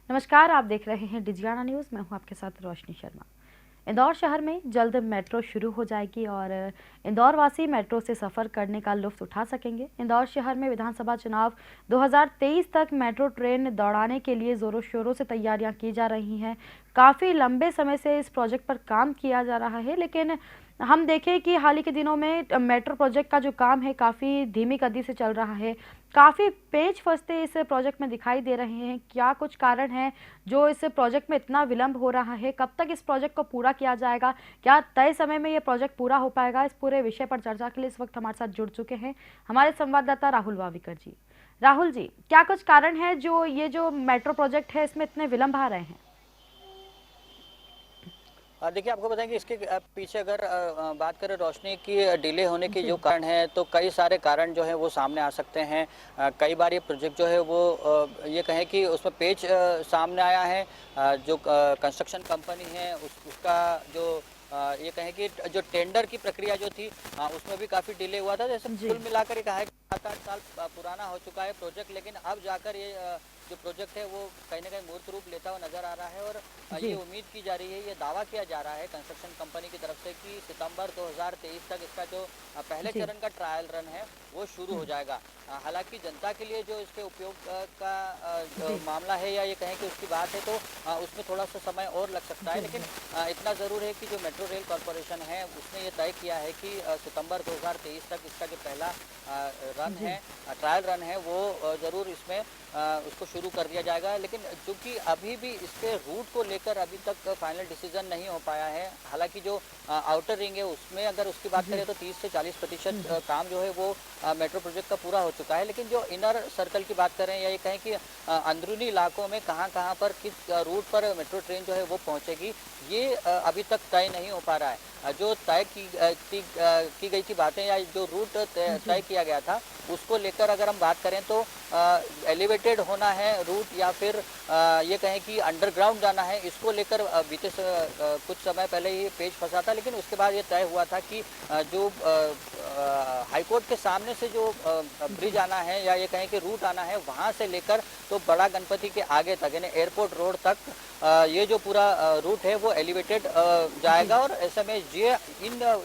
नमस्कार, आप देख रहे हैं डिजियाना न्यूज़। मैं हूं आपके साथ रोशनी शर्मा। इंदौर शहर में जल्द मेट्रो शुरू हो जाएगी और इंदौर वासी मेट्रो से सफ़र करने का लुत्फ उठा सकेंगे। इंदौर शहर में विधानसभा चुनाव 2023 तक मेट्रो ट्रेन दौड़ाने के लिए ज़ोरों शोरों से तैयारियां की जा रही हैं। काफ़ी लंबे समय से इस प्रोजेक्ट पर काम किया जा रहा है, लेकिन हम देखें कि हाल ही के दिनों में मेट्रो प्रोजेक्ट का जो काम है काफ़ी धीमी गति से चल रहा है। काफ़ी पेच फंसते इस प्रोजेक्ट में दिखाई दे रहे हैं। क्या कुछ कारण है जो इस प्रोजेक्ट में इतना विलंब हो रहा है? कब तक इस प्रोजेक्ट को पूरा किया जाएगा? क्या तय समय में ये प्रोजेक्ट पूरा हो पाएगा? इस पूरे विषय पर चर्चा के लिए इस वक्त हमारे साथ जुड़ चुके हैं हमारे संवाददाता राहुल वाविकर जी। राहुल जी, क्या कुछ कारण है जो ये जो मेट्रो प्रोजेक्ट है इसमें इतने विलंब आ रहे हैं? देखिए, आपको बताएं कि इसके पीछे अगर बात करें रोशनी की डिले होने के जो जी। कारण हैं, तो कई सारे कारण जो है वो सामने आ सकते हैं। कई बार ये प्रोजेक्ट जो है वो ये कहें कि उसमें पेच सामने आया है। जो कंस्ट्रक्शन कंपनी है उसका जो ये कहें कि जो टेंडर की प्रक्रिया जो थी, उसमें भी काफ़ी डिले हुआ था। जैसे जी। कुल मिलाकर ये कहा है कि 7-8 साल पुराना हो चुका है प्रोजेक्ट, लेकिन अब जाकर ये जो प्रोजेक्ट है वो कहीं ना कहीं मूर्त रूप लेता हुआ नजर आ रहा है। और ये जी। उम्मीद की जा रही है, ये दावा किया जा रहा है कंस्ट्रक्शन कंपनी की तरफ से कि सितंबर 2023 तक इसका जो पहले जी। चरण का ट्रायल रन है वो शुरू हो जाएगा। हालांकि जनता के लिए जो इसके उपयोग का जो जी। मामला है या ये कहें कि उसकी बात है, तो उसमें थोड़ा सा समय और लग सकता है। लेकिन बिल्कुल। इतना ज़रूर है कि जो मेट्रो रेल कॉरपोरेशन है उसने ये तय किया है कि सितंबर 2023 तक इसका जो पहला रन जी। है, ट्रायल रन है, वो ज़रूर इसमें उसको शुरू कर दिया जाएगा। लेकिन चूंकि अभी भी इसके रूट को लेकर अभी तक फाइनल डिसीजन नहीं हो पाया है। हालांकि जो आउटर रिंग है उसमें अगर उसकी बात जी। करें तो 30 से 40% काम जो है वो मेट्रो प्रोजेक्ट का पूरा हो चुका है। लेकिन जो इनर सर्कल की बात करें या ये कहें कि अंदरूनी इलाकों में कहाँ कहाँ पर किस रूट पर मेट्रो ट्रेन जो है वो पहुँचेगी, ये अभी तक तय नहीं हो पा रहा है। जो तय की गई थी बातें या जो रूट तय जी। किया गया था उसको लेकर अगर हम बात करें तो एलिवेटेड होना है रूट या फिर ये कहें कि अंडरग्राउंड जाना है, इसको लेकर बीते कुछ समय पहले ये पेच फंसा था। लेकिन उसके बाद ये तय हुआ था कि जो हाईकोर्ट के सामने से जो ब्रिज जी। आना है या ये कहें कि रूट आना है, वहाँ से लेकर तो बड़ा गणपति के आगे तक यानी एयरपोर्ट रोड तक ये जो पूरा रूट है वो एलिवेटेड जी। जाएगा। और ऐसे में ये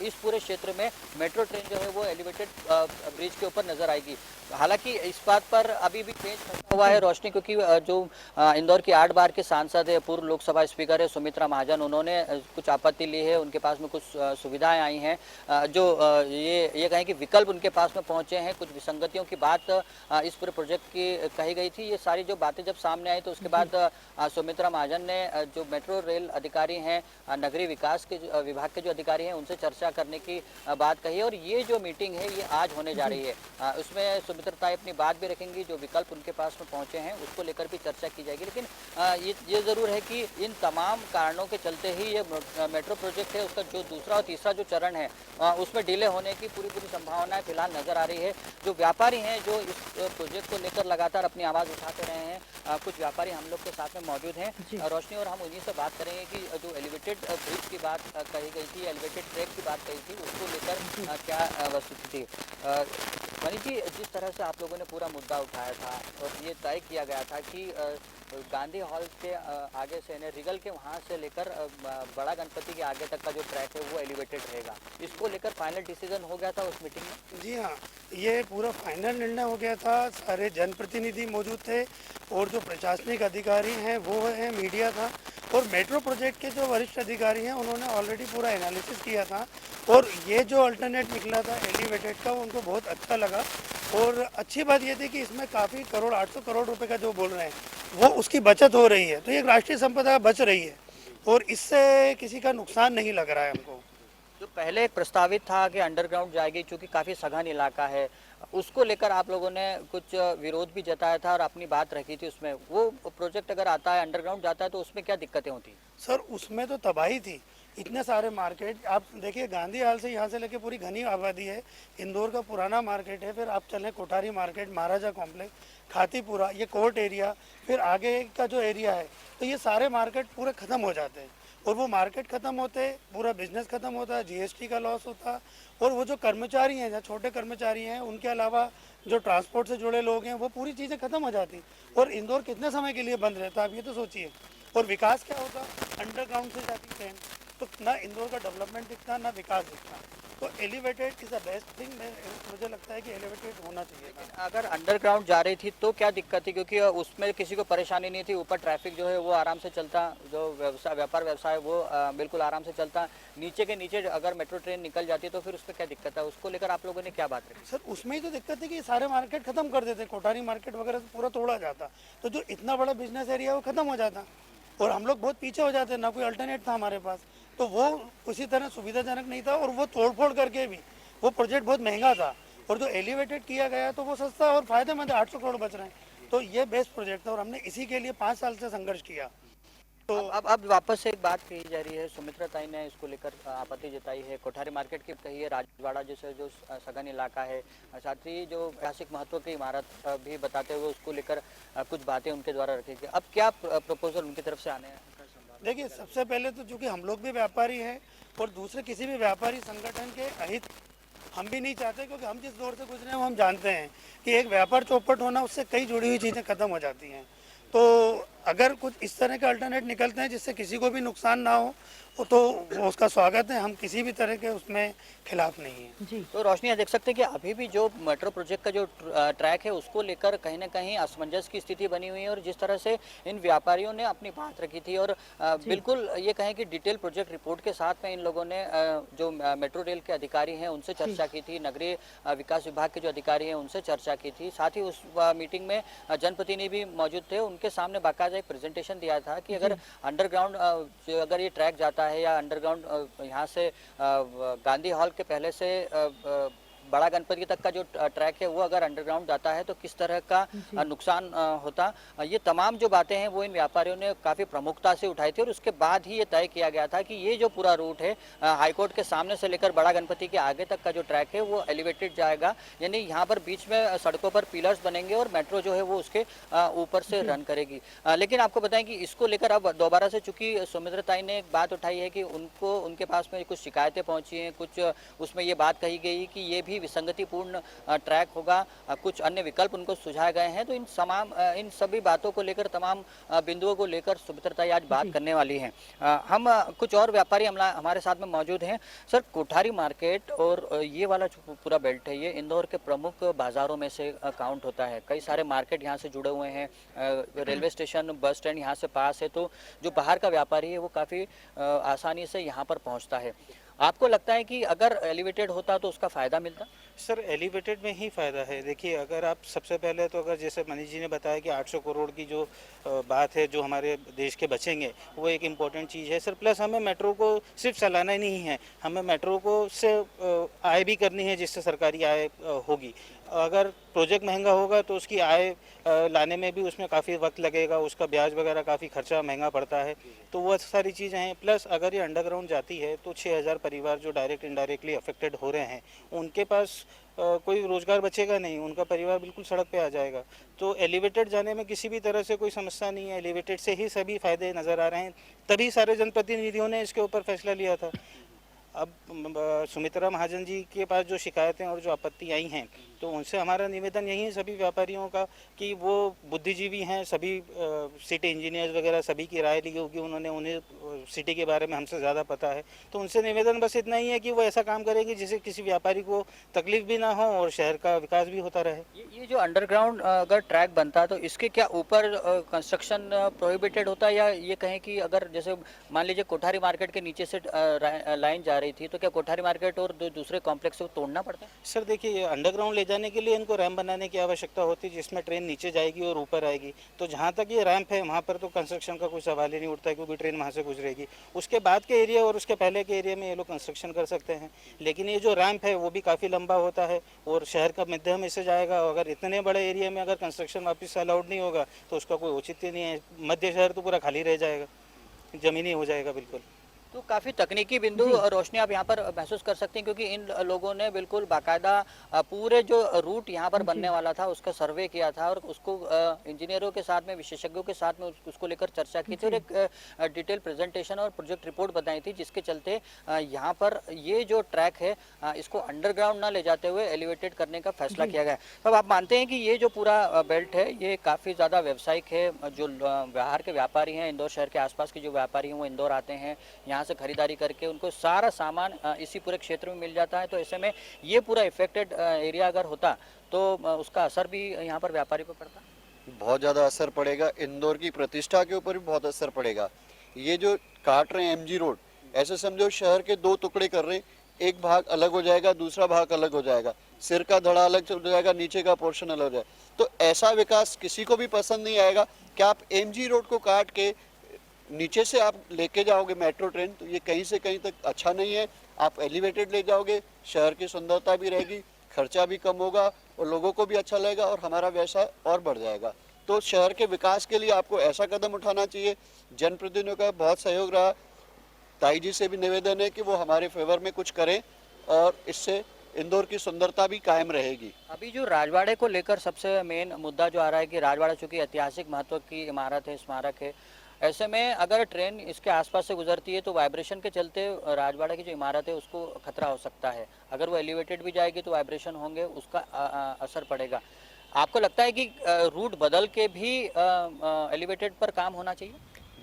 इस पूरे क्षेत्र में मेट्रो ट्रेन जो है वो एलिवेटेड ब्रिज के ऊपर नजर आएगी। हालांकि इस बात पर अभी भी पेच फंसा हुआ है जी। रोशनी, क्योंकि जो इंदौर की 8 बार के सांसद है, पूर्व लोकसभा स्पीकर है सुमित्रा महाजन, उन्होंने कुछ आपत्ति ली है। उनके पास में कुछ सुविधाएं आई हैं, जो ये कहें कि विकल्प उनके पास में पहुंचे हैं। कुछ विसंगतियों की बात इस पूरे प्रोजेक्ट की कही गई थी। ये सारी जो बातें जब सामने आई तो उसके जी। बाद सुमित्रा महाजन ने जो मेट्रो रेल अधिकारी हैं, नगरीय विकास के विभाग के जो अधिकारी हैं, उनसे चर्चा करने की बात कही है। और ये जो मीटिंग है ये आज होने जा जी। रही है। उसमें सुमित्रता अपनी बात भी रखेंगी, जो विकल्प उनके पास में पहुंचे हैं उसको लेकर भी चर्चा की जाएगी। लेकिन ये ज़रूर है कि इन तमाम कारणों के चलते ही ये मेट्रो प्रोजेक्ट है उसका जो दूसरा और तीसरा जो चरण है उसमें डिले होने की पूरी संभावनाएं फिलहाल नज़र आ रही है। जो व्यापारी हैं जो इस प्रोजेक्ट को लेकर लगातार अपनी आवाज़ उठाते रहे हैं, कुछ व्यापारी हम लोग के साथ में मौजूद हैं जी। रोशनी, और हम उन्हीं से बात करेंगे कि जो एलिवेटेड ब्रिज की बात कही गई थी, एलिवेटेड ट्रैक की बात कही थी, उसको लेकर जी। क्या वस्तुस्थिति थी। मनीष जी, जिस तरह से आप लोगों ने पूरा मुद्दा उठाया था और ये तय किया गया था कि गांधी हॉल के आगे से यानी रिगल के वहाँ से लेकर बड़ा गणपति के आगे तक का जो ट्रैक है वो एलिवेटेड रहेगा, इसको लेकर फाइनल डिसीजन हो गया था उस मीटिंग में? जी हाँ, ये पूरा फाइनल निर्णय हो गया था। सारे जनप्रतिनिधि मौजूद थे और जो प्रशासनिक अधिकारी हैं वो हैं, मीडिया था और मेट्रो प्रोजेक्ट के जो वरिष्ठ अधिकारी हैं उन्होंने ऑलरेडी पूरा एनालिसिस किया था। और ये जो अल्टरनेट निकला था एलिवेटेड का, उनको बहुत अच्छा लगा। और अच्छी बात ये थी कि इसमें काफ़ी करोड़ 800 करोड़ रुपए का जो बोल रहे हैं वो उसकी बचत हो रही है, तो ये एक राष्ट्रीय संपदा बच रही है और इससे किसी का नुकसान नहीं लग रहा है हमको। जो पहले एक प्रस्तावित था कि अंडरग्राउंड जाएगी, चूंकि काफ़ी सघन इलाका है, उसको लेकर आप लोगों ने कुछ विरोध भी जताया था और अपनी बात रखी थी उसमें। वो प्रोजेक्ट अगर आता है अंडरग्राउंड जाता है तो उसमें क्या दिक्कतें होती? सर उसमें तो तबाही थी। इतने सारे मार्केट आप देखिए, गांधी हाल से यहाँ से लेके पूरी घनी आबादी है। इंदौर का पुराना मार्केट है, फिर आप चलें कोठारी मार्केट, महाराजा कॉम्प्लेक्स, खातीपुरा, ये कोर्ट एरिया, फिर आगे का जो एरिया है, तो ये सारे मार्केट पूरे ख़त्म हो जाते हैं। और वो मार्केट ख़त्म होते, पूरा बिजनेस ख़त्म होता, जीएसटी का लॉस होता, और वो जो कर्मचारी हैं, जो छोटे कर्मचारी हैं, उनके अलावा जो ट्रांसपोर्ट से जुड़े लोग हैं, वो पूरी चीज़ें ख़त्म हो जाती। और इंदौर कितने समय के लिए बंद रहता, आप ये तो सोचिए। और विकास क्या होता, अंडरग्राउंड से जाती ट्रेन, तो ना इंदौर का डेवलपमेंट दिखता, ना विकास दिखता। तो elevated is the best thing, मुझे लगता है कि एलिवेटेड होना चाहिए। अगर अंडरग्राउंड जा रही थी तो क्या दिक्कत थी, क्योंकि उसमें किसी को परेशानी नहीं थी, ऊपर ट्रैफिक जो है वो आराम से चलता, जो व्यापार व्यवसाय वो बिल्कुल आराम से चलता। नीचे के नीचे अगर मेट्रो ट्रेन निकल जाती तो फिर उसमें क्या दिक्कत है, उसको लेकर आप लोगों ने क्या बात रखी? सर उसमें ही तो दिक्कत है कि सारे मार्केट खत्म कर देते, कोठारी मार्केट वगैरह तो पूरा तोड़ा जाता, तो जो इतना बड़ा बिजनेस एरिया वो खत्म हो जाता और हम लोग बहुत पीछे हो जाते, ना कोई अल्टरनेट था हमारे पास। तो वो उसी तरह सुविधाजनक नहीं था, और वो तोड़फोड़ करके भी वो प्रोजेक्ट बहुत महंगा था, और जो एलिवेटेड किया गया तो वो सस्ता और फायदेमंद है, 800 करोड़ बच रहे हैं। तो ये बेस्ट प्रोजेक्ट था और हमने इसी के लिए 5 साल से संघर्ष किया। तो अब वापस से एक बात कही जा रही है, सुमित्रा ताई ने इसको लेकर आपत्ति जताई है, कोठारी मार्केट की कही है, राजवाड़ा जैसे जो सघन इलाका है, साथ ही जो ऐतिहासिक महत्व की इमारत भी बताते हुए उसको लेकर कुछ बातें उनके द्वारा रखी गई। अब क्या प्रपोजल उनकी तरफ से आने हैं? देखिए, सबसे पहले तो चूँकि हम लोग भी व्यापारी हैं और दूसरे किसी भी व्यापारी संगठन के अहित हम भी नहीं चाहते, क्योंकि हम जिस दौर से गुजरे हैं वो हम जानते हैं कि एक व्यापार चौपट होना, उससे कई जुड़ी हुई चीज़ें खत्म हो जाती हैं। तो अगर कुछ इस तरह के अल्टरनेट निकलते हैं जिससे किसी को भी नुकसान ना हो, तो उसका स्वागत है, हम किसी भी तरह के उसमें खिलाफ नहीं है। जी। तो रोशनी, आप देख सकते हैं कि अभी भी जो मेट्रो प्रोजेक्ट का जो ट्रैक है उसको लेकर कहीं ना कहीं असमंजस की स्थिति बनी हुई है, और जिस तरह से इन व्यापारियों ने अपनी बात रखी थी, और बिल्कुल ये कहें कि डिटेल प्रोजेक्ट रिपोर्ट के साथ में इन लोगों ने जो मेट्रो रेल के अधिकारी हैं उनसे चर्चा की थी, नगरीय विकास विभाग के जो अधिकारी हैं उनसे चर्चा की थी, साथ ही उस मीटिंग में जनप्रतिनिधि भी मौजूद थे। उनके सामने बाकायदा एक प्रेजेंटेशन दिया था कि अगर अंडरग्राउंड अगर ये ट्रैक जाता है या अंडरग्राउंड यहाँ से गांधी हॉल के पहले से बड़ा गणपति तक का जो ट्रैक है वो अगर अंडरग्राउंड जाता है तो किस तरह का नुकसान होता। ये तमाम जो बातें हैं वो इन व्यापारियों ने काफ़ी प्रमुखता से उठाई थी, और उसके बाद ही ये तय किया गया था कि ये जो पूरा रूट है हाईकोर्ट के सामने से लेकर बड़ा गणपति के आगे तक का जो ट्रैक है वो एलिवेटेड जाएगा, यानी यहाँ पर बीच में सड़कों पर पिलर्स बनेंगे और मेट्रो जो है वो उसके ऊपर से रन करेगी। लेकिन आपको बताएं कि इसको लेकर अब दोबारा से, चूंकि सुमित्रा ताई ने एक बात उठाई है कि उनके पास में कुछ शिकायतें पहुंची हैं, कुछ उसमें ये बात कही गई कि ये भी विसंगतिपूर्ण ट्रैक होगा, कुछ अन्य विकल्प उनको सुझाए गए हैं। तो इन सभी बातों को लेकर, तमाम बिंदुओं को लेकर सुमित्रा ताई आज बात करने वाली हैं। हम कुछ और व्यापारी हमारे साथ में मौजूद हैं। सर, कोठारी मार्केट और ये वाला जो पूरा बेल्ट है ये इंदौर के प्रमुख बाजारों में से काउंट होता है। कई सारे मार्केट यहाँ से जुड़े हुए हैं, रेलवे स्टेशन, बस स्टैंड यहाँ से पास है, तो जो बाहर का व्यापारी है वो काफ़ी आसानी से यहाँ पर पहुँचता है। आपको लगता है कि अगर एलिवेटेड होता तो उसका फ़ायदा मिलता? सर, एलिवेटेड में ही फ़ायदा है। देखिए, अगर आप सबसे पहले तो अगर जैसे मनीष जी ने बताया कि 800 करोड़ की जो बात है जो हमारे देश के बचेंगे, वो एक इम्पॉर्टेंट चीज़ है सर। प्लस हमें मेट्रो को सिर्फ चलाना ही नहीं है, हमें मेट्रो को से आय भी करनी है, जिससे सरकारी आय होगी। अगर प्रोजेक्ट महंगा होगा तो उसकी आय लाने में भी उसमें काफ़ी वक्त लगेगा, उसका ब्याज वगैरह काफ़ी खर्चा महंगा पड़ता है, तो वो सारी चीज़ें हैं। प्लस अगर ये अंडरग्राउंड जाती है तो 6000 परिवार जो डायरेक्ट इनडायरेक्टली अफेक्टेड हो रहे हैं, उनके पास कोई रोज़गार बचेगा नहीं, उनका परिवार बिल्कुल सड़क पे आ जाएगा। तो एलिवेटेड जाने में किसी भी तरह से कोई समस्या नहीं है, एलिवेटेड से ही सभी फ़ायदे नज़र आ रहे हैं, तभी सारे जनप्रतिनिधियों ने इसके ऊपर फैसला लिया था। अब सुमित्रा महाजन जी के पास जो शिकायतें और जो आपत्ति आई हैं, तो उनसे हमारा निवेदन यही है सभी व्यापारियों का कि वो बुद्धिजीवी हैं, सभी सिटी इंजीनियर्स वगैरह सभी की राय ली होगी उन्होंने, उन्हें सिटी के बारे में हमसे ज़्यादा पता है। तो उनसे निवेदन बस इतना ही है कि वो ऐसा काम करेंगे जिससे किसी व्यापारी को तकलीफ भी ना हो और शहर का विकास भी होता रहे। ये जो अंडरग्राउंड अगर ट्रैक बनता तो इसके क्या ऊपर कंस्ट्रक्शन प्रोहिबिटेड होता, या ये कहें कि अगर जैसे मान लीजिए कोठारी मार्केट के नीचे से लाइन जा रही थी तो क्या कोठारी मार्केट और दूसरे कॉम्प्लेक्स को तोड़ना पड़ता? सर देखिए, अंडरग्राउंड ले जाने के लिए इनको रैंप बनाने की आवश्यकता होती है, जिसमें ट्रेन नीचे जाएगी और ऊपर आएगी। तो जहाँ तक ये रैंप है वहाँ पर तो कंस्ट्रक्शन का कोई सवाल ही नहीं उठता है, क्योंकि ट्रेन वहाँ से गुजरेगी। उसके बाद के एरिया और उसके पहले के एरिया में ये लोग कंस्ट्रक्शन कर सकते हैं, लेकिन ये जो रैंप है वो भी काफ़ी लंबा होता है और शहर का मध्य में से जाएगा। अगर इतने बड़े एरिया में अगर कंस्ट्रक्शन वापस अलाउड नहीं होगा तो उसका कोई औचित्य नहीं है। मध्य शहर तो पूरा खाली रह जाएगा, ज़मीनी हो जाएगा बिल्कुल। तो काफ़ी तकनीकी बिंदु रोशनी आप यहाँ पर महसूस कर सकते हैं, क्योंकि इन लोगों ने बिल्कुल बाकायदा पूरे जो रूट यहाँ पर बनने वाला था उसका सर्वे किया था और उसको इंजीनियरों के साथ में, विशेषज्ञों के साथ में उसको लेकर चर्चा की थी और एक डिटेल प्रेजेंटेशन और प्रोजेक्ट रिपोर्ट बनाई थी, जिसके चलते यहाँ पर ये जो ट्रैक है इसको अंडरग्राउंड ना ले जाते हुए एलिवेटेड करने का फैसला किया गया। तो अब आप मानते हैं कि ये जो पूरा बेल्ट है ये काफ़ी ज़्यादा व्यावसायिक है, जो बाहर के व्यापारी हैं, इंदौर शहर के आसपास के जो व्यापारी हैं वो इंदौर आते हैं, यहाँ से खरीदारी करके उनको सारा सामान इसी पूरे क्षेत्र में मिल जाता है। तो ऐसे में ये पूरा इफेक्टेड एरिया अगर होता तो उसका असर भी यहाँ पर व्यापारी पर पड़ता। बहुत ज़्यादा असर पड़ेगा, इंदौर की प्रतिष्ठा के ऊपर भी बहुत असर पड़ेगा। ये जो काट रहे हैं एमजी रोड, ऐसे समझो शहर के दो टुकड़े कर रहे हैं, एक भाग अलग हो जाएगा, दूसरा भाग अलग हो जाएगा, सिर का धड़ा अलग हो जाएगा, नीचे का पोर्शन अलग हो जाएगा। तो ऐसा विकास किसी को भी पसंद नहीं आएगा कि आप एमजी रोड को काट के नीचे से आप लेके जाओगे मेट्रो ट्रेन, तो ये कहीं से कहीं तक अच्छा नहीं है। आप एलिवेटेड ले जाओगे, शहर की सुंदरता भी रहेगी, खर्चा भी कम होगा और लोगों को भी अच्छा लगेगा और हमारा व्यवसाय और बढ़ जाएगा। तो शहर के विकास के लिए आपको ऐसा कदम उठाना चाहिए। जनप्रतिनिधियों का बहुत सहयोग रहा, ताई जी से भी निवेदन है कि वो हमारे फेवर में कुछ करें और इससे इंदौर की सुंदरता भी कायम रहेगी। अभी जो राजवाड़े को लेकर सबसे मेन मुद्दा जो आ रहा है कि राजवाड़ा चूंकि ऐतिहासिक महत्व की इमारत है, स्मारक है, ऐसे में अगर ट्रेन इसके आसपास से गुजरती है तो वाइब्रेशन के चलते राजवाड़ा की जो इमारत है उसको खतरा हो सकता है। अगर वो एलिवेटेड भी जाएगी तो वाइब्रेशन होंगे, उसका असर पड़ेगा। आपको लगता है कि रूट बदल के भी एलिवेटेड पर काम होना चाहिए?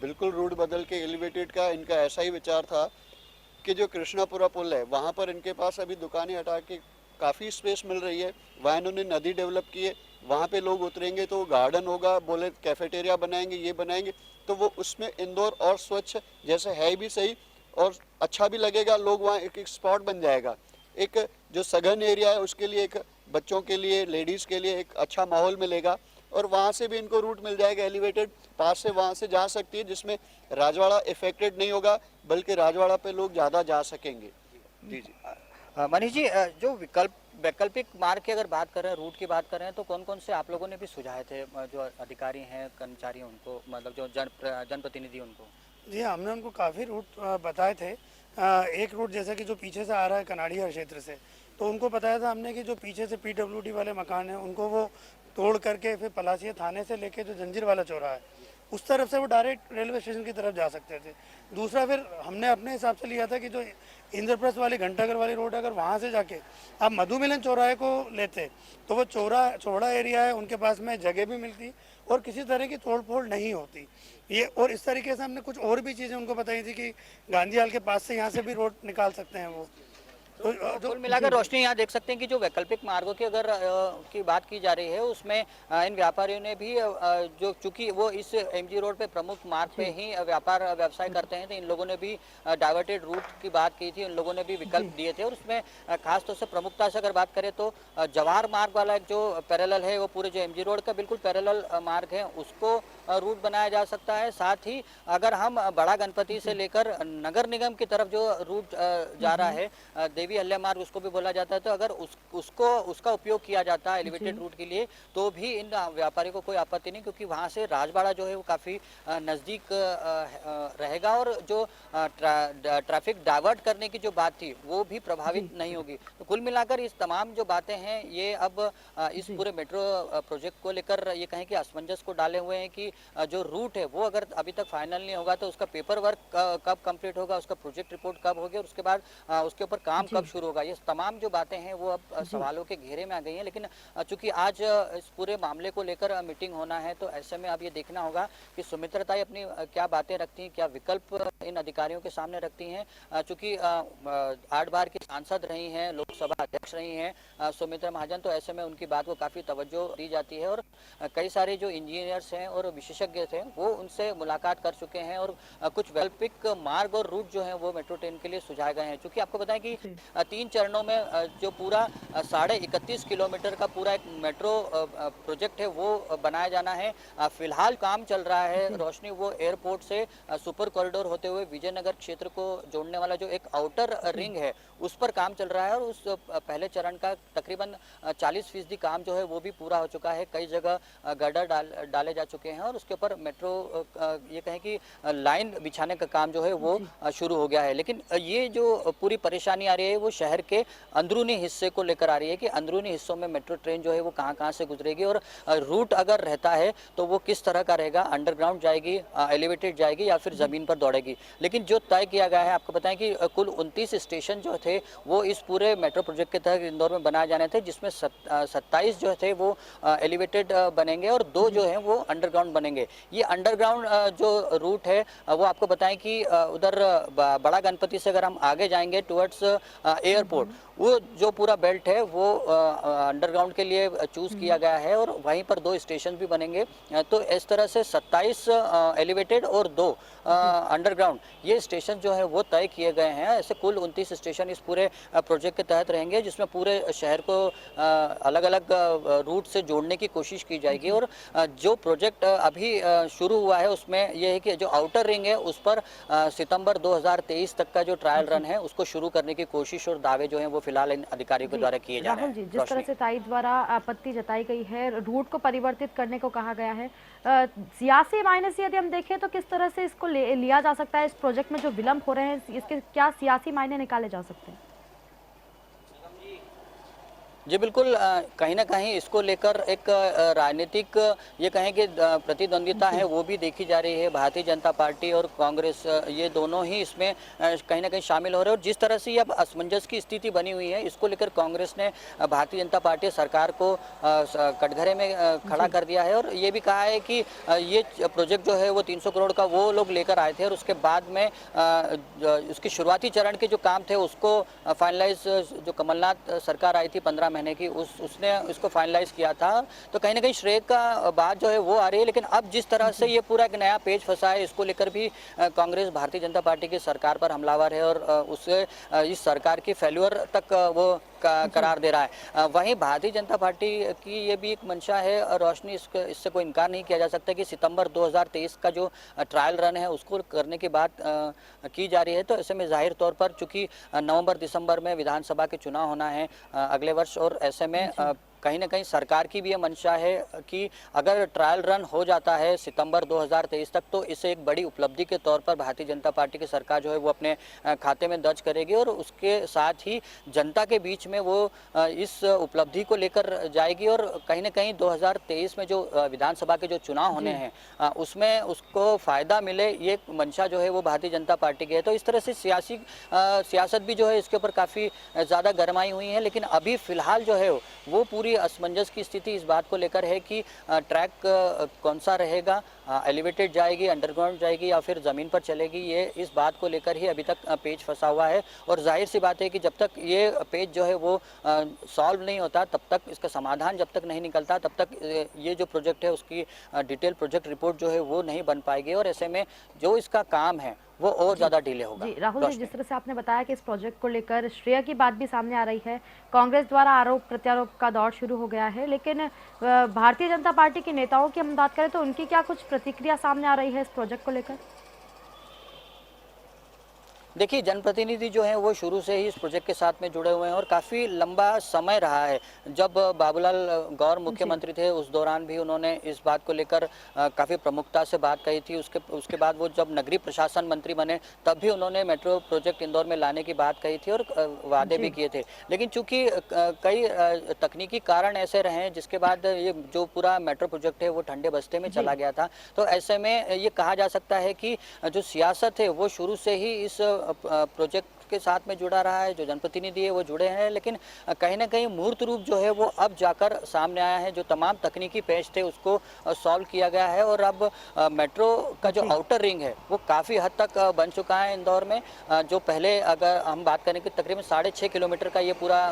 बिल्कुल, रूट बदल के एलिवेटेड का इनका ऐसा ही विचार था कि जो कृष्णापुरा पुल है वहाँ पर इनके पास अभी दुकानें हटा के काफ़ी स्पेस मिल रही है, वहाँ इन्होंने नदी डेवलप की है, वहाँ पे लोग उतरेंगे तो गार्डन होगा, बोले कैफेटेरिया बनाएंगे, ये बनाएंगे, तो वो उसमें इंदौर और स्वच्छ जैसे है भी सही और अच्छा भी लगेगा। लोग वहाँ एक स्पॉट बन जाएगा, एक जो सघन एरिया है उसके लिए, एक बच्चों के लिए, लेडीज़ के लिए एक अच्छा माहौल मिलेगा और वहाँ से भी इनको रूट मिल जाएगा एलिवेटेड, पास से वहाँ से जा सकती है, जिसमें राजवाड़ा इफेक्टेड नहीं होगा बल्कि राजवाड़ा पे लोग ज़्यादा जा सकेंगे। जी जी मनीष जी, जो वैकल्पिक मार्ग की अगर बात कर रहे हैं, रूट की बात कर रहे हैं, तो कौन कौन से आप लोगों ने भी सुझाए थे, जो अधिकारी हैं, कर्मचारी हैं उनको, मतलब जो जनप्रतिनिधि उनको? जी, हमने उनको काफ़ी रूट बताए थे। एक रूट जैसा कि जो पीछे से आ रहा है कनाड़िया क्षेत्र से, तो उनको बताया था हमने कि जो पीछे से पीडब्ल्यूडी वाले मकान हैं उनको वो तोड़ करके फिर पलासिया थाने से लेके जो जंजीर वाला चौराहा है उस तरफ से वो डायरेक्ट रेलवे स्टेशन की तरफ जा सकते थे। दूसरा फिर हमने अपने हिसाब से लिया था कि जो इंद्रप्रस्थ वाली घंटाघर वाली रोड है, अगर वहाँ से जाके आप मधुमिलन चौराहे को लेते तो वो चौड़ा एरिया है, उनके पास में जगह भी मिलती और किसी तरह की तोड़ फोड़ नहीं होती ये। और इस तरीके से हमने कुछ और भी चीज़ें उनको बताई थी कि गांधी हाल के पास से यहाँ से भी रोड निकाल सकते हैं वो। तो कुल मिलाकर रोशनी यहाँ देख सकते हैं कि जो वैकल्पिक मार्गों की अगर की बात की जा रही है उसमें इन व्यापारियों ने भी जो चूंकि वो इस एमजी रोड पे प्रमुख मार्ग पे ही व्यवसाय करते हैं, तो इन लोगों ने भी डाइवर्टेड रूट की बात की थी, इन लोगों ने भी विकल्प दिए थे और उसमें खास तौर से प्रमुखता से अगर बात करें तो जवाहर मार्ग वाला एक जो पैरेलल है वो पूरे जो एमजी रोड का बिल्कुल पैरेलल मार्ग है उसको रूट बनाया जा सकता है। साथ ही अगर हम बड़ा गणपति से लेकर नगर निगम की तरफ जो रूट जा रहा है, देवी अल्लाह मार्ग उसको भी बोला जाता है, तो अगर उसका उपयोग किया जाता है एलिवेटेड रूट के लिए तो भी इन व्यापारियों को कोई आपत्ति नहीं, क्योंकि वहाँ से राजवाड़ा जो है वो काफ़ी नज़दीक रहेगा और जो ट्रैफिक डाइवर्ट करने की जो बात थी वो भी प्रभावित नहीं होगी। तो कुल मिलाकर इस तमाम जो बातें हैं ये अब इस पूरे मेट्रो प्रोजेक्ट को लेकर ये कहें कि असमंजस को डाले हुए हैं कि जो रूट है वो अगर अभी तक फाइनल नहीं होगा तो उसका पेपर वर्क कब कंप्लीट होगा, उसका प्रोजेक्ट रिपोर्ट कब होगी और उसके बाद उसके ऊपर काम कब शुरू होगा। ये तमाम जो बातें हैं वो अब सवालों के घेरे में आ गई हैं। लेकिन चूंकि आज इस पूरे मामले को लेकर मीटिंग होना है तो ऐसे में अब ये देखना होगा कि सुमित्रा ताई अपनी क्या बातें रखती हैं, क्या विकल्प इन अधिकारियों के सामने रखती हैं। चूंकि 8 बार की सांसद रही हैं, लोकसभा अध्यक्ष रही हैं सुमित्रा महाजन, तो ऐसे में उनकी बात को काफ़ी तवज्जो दी जाती है और कई सारे जो इंजीनियर्स हैं और विशेषज्ञ थे वो उनसे मुलाकात कर चुके हैं और कुछ वैकल्पिक मार्ग और रूट जो है वो मेट्रो ट्रेन के लिए सुझाए गए हैं। चूंकि आपको बताएं कि 3 चरणों में जो पूरा 31.5 किलोमीटर का पूरा एक मेट्रो प्रोजेक्ट है वो बनाया जाना है। फिलहाल काम चल रहा है रोशनी, वो एयरपोर्ट से सुपर कॉरिडोर होते हुए विजयनगर क्षेत्र को जोड़ने वाला जो एक आउटर रिंग है उस पर काम चल रहा है और उस पहले चरण का तकरीबन 40% काम जो है वो भी पूरा हो चुका है। कई जगह गर्डर डाले जा चुके हैं और और उसके ऊपर मेट्रो ये कहें कि लाइन बिछाने का काम जो है वो शुरू हो गया है। लेकिन ये जो पूरी परेशानी आ रही है वो शहर के अंदरूनी हिस्से को लेकर आ रही है कि अंदरूनी हिस्सों में मेट्रो ट्रेन जो है वो कहाँ से गुजरेगी और रूट अगर रहता है तो वो किस तरह का रहेगा, अंडरग्राउंड जाएगी, एलिवेटेड जाएगी या फिर ज़मीन पर दौड़ेगी। लेकिन जो तय किया गया है, आपको बताएं कि कुल 29 स्टेशन जो थे वो इस पूरे मेट्रो प्रोजेक्ट के तहत इंदौर में बनाए जाने थे, जिसमें 27 जो थे वो एलिवेटेड बनेंगे और 2 जो हैं वो अंडरग्राउंड बनेंगे। ये अंडरग्राउंड जो रूट है वो आपको बताएं कि उधर बड़ा गणपति से अगर हम आगे जाएंगे टुवर्ड्स एयरपोर्ट, वो जो पूरा बेल्ट है वो अंडरग्राउंड के लिए चूज़ किया गया है और वहीं पर 2 स्टेशन भी बनेंगे। तो इस तरह से 27 एलिवेटेड और 2 अंडरग्राउंड ये स्टेशन जो है वो तय किए गए हैं। ऐसे कुल 29 स्टेशन इस पूरे प्रोजेक्ट के तहत रहेंगे, जिसमें पूरे शहर को अलग अलग रूट से जोड़ने की कोशिश की जाएगी। और जो प्रोजेक्ट अभी शुरू हुआ है उसमें यह है कि जो आउटर रिंग है उस पर सितंबर 2023 तक का जो ट्रायल रन है उसको शुरू करने की कोशिश और दावे जो हैं वो फिलहाल इन अधिकारियों के द्वारा किए जा रहे हैं। राहुल जी, जिस तरह से ताई द्वारा आपत्ति जताई गई है, रूट को परिवर्तित करने को कहा गया है, सियासी मायने से यदि हम देखें तो किस तरह से इसको लिया जा सकता है? इस प्रोजेक्ट में जो विलंब हो रहे हैं इसके क्या सियासी मायने निकाले जा सकते हैं? जी बिल्कुल, कहीं ना कहीं इसको लेकर एक राजनीतिक ये कहें कि प्रतिद्वंदिता है वो भी देखी जा रही है। भारतीय जनता पार्टी और कांग्रेस ये दोनों ही इसमें कहीं ना कहीं शामिल हो रहे हैं और जिस तरह से अब असमंजस की स्थिति बनी हुई है, इसको लेकर कांग्रेस ने भारतीय जनता पार्टी सरकार को कटघरे में खड़ा कर दिया है और ये भी कहा है कि ये प्रोजेक्ट जो है वो 300 करोड़ का वो लोग लेकर आए थे और उसके बाद में उसके शुरुआती चरण के जो काम थे उसको फाइनलाइज जो कमलनाथ सरकार आई थी 15 महीने की उसने इसको फाइनलाइज किया था। तो कहीं ना कहीं श्रेय का बात जो है वो आ रही है। लेकिन अब जिस तरह से ये पूरा एक नया पेज फंसा है, इसको लेकर भी कांग्रेस भारतीय जनता पार्टी की सरकार पर हमलावर है और उससे इस सरकार की फेल्यूर तक वो करार दे रहा है। वहीं भारतीय जनता पार्टी की ये भी एक मंशा है रोशनी, इससे कोई इनकार नहीं किया जा सकता कि सितंबर 2023 का जो ट्रायल रन है उसको करने की बात की जा रही है। तो ऐसे में जाहिर तौर पर चूंकि नवंबर दिसंबर में विधानसभा के चुनाव होना है अगले वर्ष और ऐसे में कहीं ना कहीं सरकार की भी ये मंशा है कि अगर ट्रायल रन हो जाता है सितंबर 2023 तक तो इसे एक बड़ी उपलब्धि के तौर पर भारतीय जनता पार्टी की सरकार जो है वो अपने खाते में दर्ज करेगी और उसके साथ ही जनता के बीच में वो इस उपलब्धि को लेकर जाएगी और कहीं ना कहीं 2023 में जो विधानसभा के जो चुनाव होने हैं उसमें उसको फ़ायदा मिले, ये मंशा जो है वो भारतीय जनता पार्टी की है। तो इस तरह से सियासत भी जो है इसके ऊपर काफ़ी ज़्यादा गरमाई हुई है। लेकिन अभी फ़िलहाल जो है वो पूरी असमंजस की स्थिति इस बात को लेकर है कि ट्रैक कौन सा रहेगा, एलिवेटेड जाएगी, अंडरग्राउंड जाएगी या फिर ज़मीन पर चलेगी, ये इस बात को लेकर ही अभी तक पेज फंसा हुआ है। और जाहिर सी बात है कि जब तक ये पेज जो है वो सॉल्व नहीं होता, तब तक इसका समाधान जब तक नहीं निकलता, तब तक ये जो प्रोजेक्ट है उसकी डिटेल प्रोजेक्ट रिपोर्ट जो है वो नहीं बन पाएगी और ऐसे में जो इसका काम है वो और ज़्यादा डिले होगा। जी राहुल जी, जिस तरह से आपने बताया कि इस प्रोजेक्ट को लेकर श्रेय की बात भी सामने आ रही है, कांग्रेस द्वारा आरोप प्रत्यारोप का दौर शुरू हो गया है, लेकिन भारतीय जनता पार्टी के नेताओं की हम बात करें तो उनकी क्या कुछ प्रतिक्रिया सामने आ रही है इस प्रोजेक्ट को लेकर? देखिए, जनप्रतिनिधि जो हैं वो शुरू से ही इस प्रोजेक्ट के साथ में जुड़े हुए हैं और काफ़ी लंबा समय रहा है। जब बाबूलाल गौर मुख्यमंत्री थे उस दौरान भी उन्होंने इस बात को लेकर काफ़ी प्रमुखता से बात कही थी। उसके बाद वो जब नगरीय प्रशासन मंत्री बने तब भी उन्होंने मेट्रो प्रोजेक्ट इंदौर में लाने की बात कही थी और वादे भी किए थे। लेकिन चूँकि कई तकनीकी कारण ऐसे रहे जिसके बाद ये जो पूरा मेट्रो प्रोजेक्ट है वो ठंडे बस्ते में चला गया था। तो ऐसे में ये कहा जा सकता है कि जो सियासत है वो शुरू से ही इस प्रोजेक्ट के साथ में जुड़ा रहा है, जो जनप्रतिनिधि है वो जुड़े हैं, लेकिन कहीं ना कहीं मूर्त रूप जो है वो अब जाकर सामने आया है। जो तमाम तकनीकी पेच थे उसको सॉल्व किया गया है और अब मेट्रो का जो आउटर रिंग है वो काफ़ी हद तक बन चुका है इंदौर में। जो पहले अगर हम बात करें कि तकरीबन 6.5 किलोमीटर का ये पूरा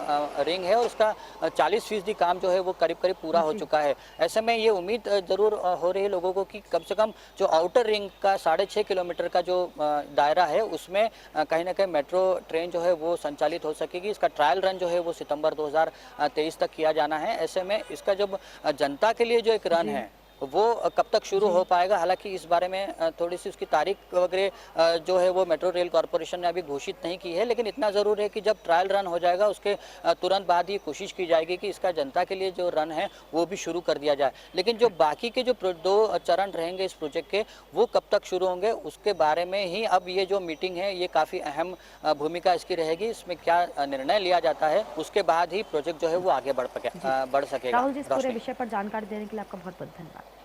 रिंग है और उसका 40% काम जो है वो करीब करीब पूरा हो चुका है। ऐसे में ये उम्मीद ज़रूर हो रही है लोगों को कि कम से कम जो आउटर रिंग का 6.5 किलोमीटर का जो दायरा है उसमें कहीं ना कहीं मेट्रो ट्रेन जो है वो संचालित हो सकेगी। इसका ट्रायल रन जो है वो सितंबर 2023 तक किया जाना है। ऐसे में इसका जब जनता के लिए जो एक रन है वो कब तक शुरू हो पाएगा, हालांकि इस बारे में थोड़ी सी उसकी तारीख वगैरह जो है वो मेट्रो रेल कॉरपोरेशन ने अभी घोषित नहीं की है, लेकिन इतना ज़रूर है कि जब ट्रायल रन हो जाएगा उसके तुरंत बाद ही कोशिश की जाएगी कि इसका जनता के लिए जो रन है वो भी शुरू कर दिया जाए। लेकिन जो बाकी के जो 2 चरण रहेंगे इस प्रोजेक्ट के, वो कब तक शुरू होंगे उसके बारे में ही अब ये जो मीटिंग है ये काफ़ी अहम भूमिका इसकी रहेगी। इसमें क्या निर्णय लिया जाता है उसके बाद ही प्रोजेक्ट जो है वो आगे बढ़ सकेगा। राहुल जी, इस पूरे विषय पर जानकारी देने के लिए आपका बहुत बहुत धन्यवाद।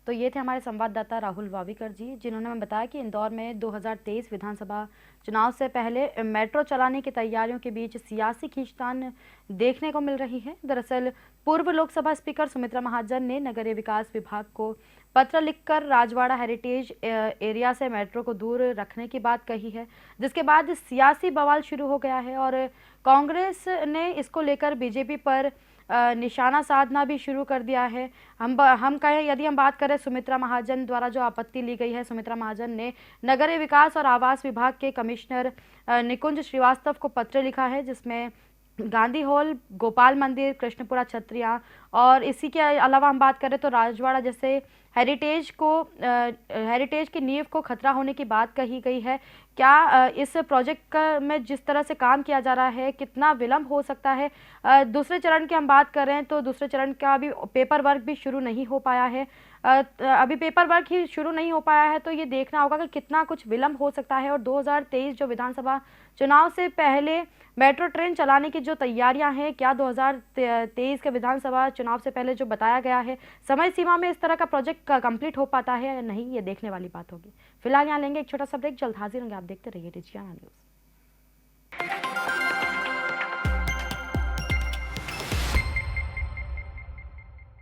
तो ये थे हमारे संवाददाता राहुल वावीकर जी, जिन्होंने हमें बताया कि इंदौर में 2023 विधानसभा चुनाव से पहले मेट्रो चलाने की तैयारियों के बीच सियासी खींचतान देखने को मिल रही है। दरअसल पूर्व लोकसभा स्पीकर सुमित्रा महाजन ने नगरीय विकास विभाग को पत्र लिखकर राजवाड़ा हेरिटेज एरिया से मेट्रो को दूर रखने की बात कही है, जिसके बाद सियासी बवाल शुरू हो गया है और कांग्रेस ने इसको लेकर बीजेपी पर निशाना साधना भी शुरू कर दिया है। हम कहें, यदि हम बात करें सुमित्रा महाजन द्वारा जो आपत्ति ली गई है, सुमित्रा महाजन ने नगरीय विकास और आवास विभाग के कमिश्नर निकुंज श्रीवास्तव को पत्र लिखा है, जिसमें गांधी हॉल, गोपाल मंदिर, कृष्णपुरा छत्रियां और इसी के अलावा हम बात करें तो राजवाड़ा जैसे हेरिटेज की नींव को खतरा होने की बात कही गई है। क्या इस प्रोजेक्ट में जिस तरह से काम किया जा रहा है कितना विलंब हो सकता है? दूसरे चरण की हम बात करें तो दूसरे चरण का अभी पेपर वर्क भी शुरू नहीं हो पाया है। अभी पेपर वर्क ही शुरू नहीं हो पाया है, तो ये देखना होगा कि कितना कुछ विलंब हो सकता है। और 2023 जो विधानसभा चुनाव से पहले मेट्रो ट्रेन चलाने की जो तैयारियां हैं, क्या 2023 के विधानसभा चुनाव से पहले जो बताया गया है समय सीमा में इस तरह का प्रोजेक्ट कंप्लीट हो पाता है या नहीं, ये देखने वाली बात होगी। फिलहाल यहाँ लेंगे एक छोटा सा ब्रेक, जल्द हाजिर होंगे। आप देखते रहिए डिजियाना न्यूज़।